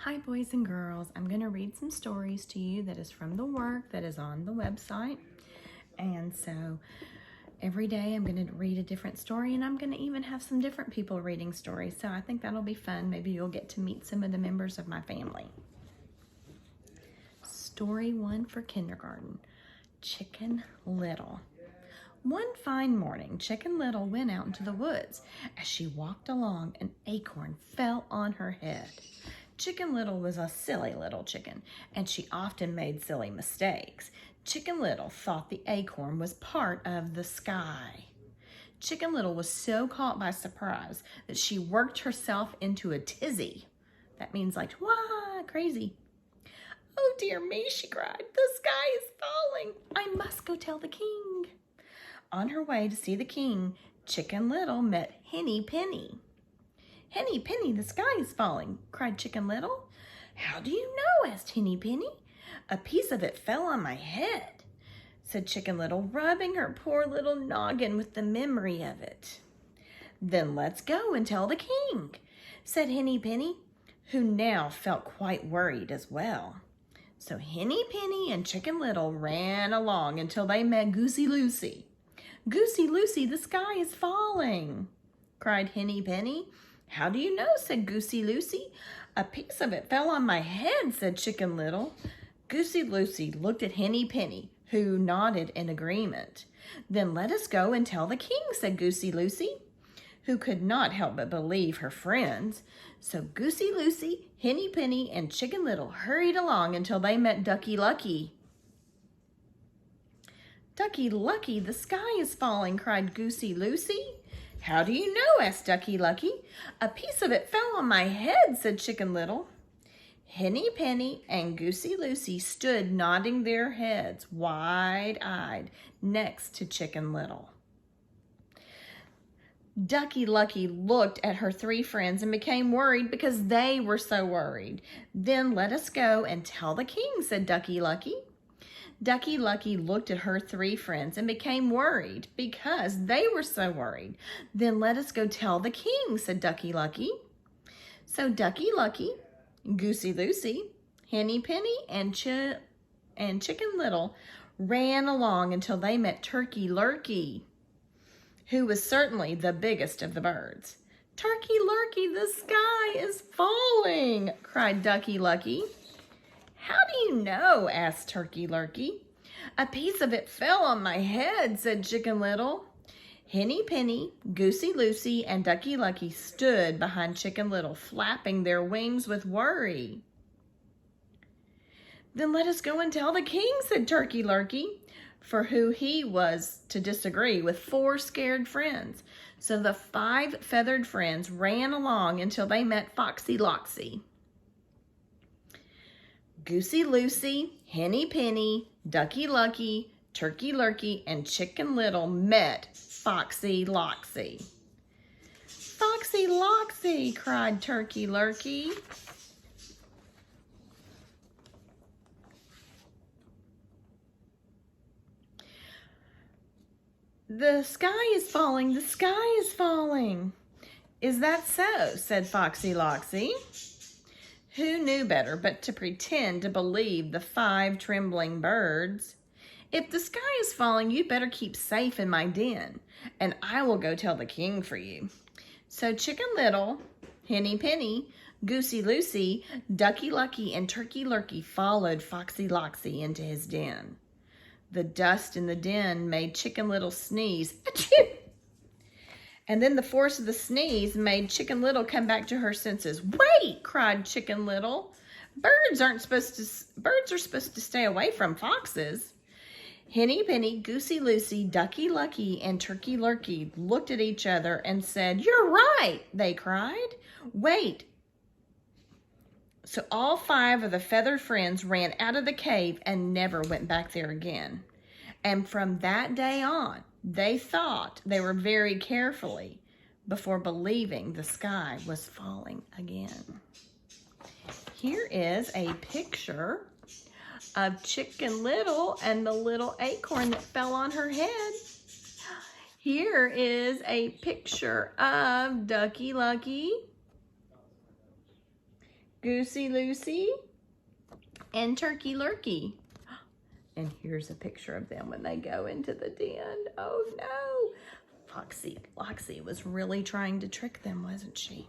Hi boys and girls, I'm going to read some stories to you that is from the work that is on the website. And so every day I'm going to read a different story, and I'm going to even have some different people reading stories. So I think that'll be fun. Maybe you'll get to meet some of the members of my family. Story 1 for kindergarten, Chicken Little. One fine morning, Chicken Little went out into the woods. As she walked along, an acorn fell on her head. Chicken Little was a silly little chicken, and she often made silly mistakes. Chicken Little thought the acorn was part of the sky. Chicken Little was so caught by surprise that she worked herself into a tizzy. That means like, wah, crazy. Oh dear me, she cried. The sky is falling. I must go tell the king. On her way to see the king, Chicken Little met Henny Penny. Henny Penny, the sky is falling, cried Chicken Little. How do you know? Asked Henny Penny. A piece of it fell on my head, said Chicken Little, rubbing her poor little noggin with the memory of it. Then let's go and tell the king, said Henny Penny, who now felt quite worried as well. So Henny Penny and Chicken Little ran along until they met Goosey Lucy. Goosey Lucy, the sky is falling, cried Henny Penny. How do you know? Said Goosey Lucy. A piece of it fell on my head, said Chicken Little. Goosey Lucy looked at Henny Penny, who nodded in agreement. Then let us go and tell the king, said Goosey Lucy, who could not help but believe her friends. So Goosey Lucy, Henny Penny, and Chicken Little hurried along until they met Ducky Lucky. Ducky Lucky, the sky is falling, cried Goosey Lucy. How do you know? Asked Ducky Lucky. A piece of it fell on my head, said Chicken Little. Henny Penny and Goosey Lucy stood nodding their heads wide-eyed next to Chicken Little. Ducky Lucky looked at her three friends and became worried because they were so worried. Then let us go and tell the king, said Ducky Lucky. Ducky Lucky looked at her three friends and became worried because they were so worried. Then let us go tell the king, said Ducky Lucky. So Ducky Lucky, Goosey Lucy, Henny Penny, and Chicken Little ran along until they met Turkey Lurkey, who was certainly the biggest of the birds. Turkey Lurkey, the sky is falling, cried Ducky Lucky. How do you know? Asked Turkey Lurkey. A piece of it fell on my head, said Chicken Little. Henny Penny, Goosey Lucy, and Ducky Lucky stood behind Chicken Little, flapping their wings with worry. Then let us go and tell the king, said Turkey Lurkey, for who he was to disagree with four scared friends. So the 5 feathered friends ran along until they met Foxy Loxy. Goosey Lucy, Henny Penny, Ducky Lucky, Turkey Lurkey, and Chicken Little met Foxy Loxy. Foxy Loxy, cried Turkey Lurkey. The sky is falling, the sky is falling. Is that so? Said Foxy Loxy. Who knew better but to pretend to believe the 5 trembling birds? If the sky is falling, you'd better keep safe in my den, and I will go tell the king for you. So Chicken Little, Henny Penny, Goosey Lucy, Ducky Lucky, and Turkey Lurkey followed Foxy Loxy into his den. The dust in the den made Chicken Little sneeze. Achoo! And then the force of the sneeze made Chicken Little come back to her senses. Wait, cried Chicken Little. Birds are supposed to stay away from foxes. Henny Penny, Goosey Lucy, Ducky Lucky, and Turkey Lurkey looked at each other and said, "You're right," they cried. Wait. So all 5 of the feathered friends ran out of the cave and never went back there again. And from that day on, they thought they were very carefully before believing the sky was falling again. Here is a picture of Chicken Little and the little acorn that fell on her head. Here is a picture of Ducky Lucky Goosey Lucy, and Turkey Lurkey. And here's a picture of them when they go into the den. Oh no! Foxy Loxy was really trying to trick them, wasn't she?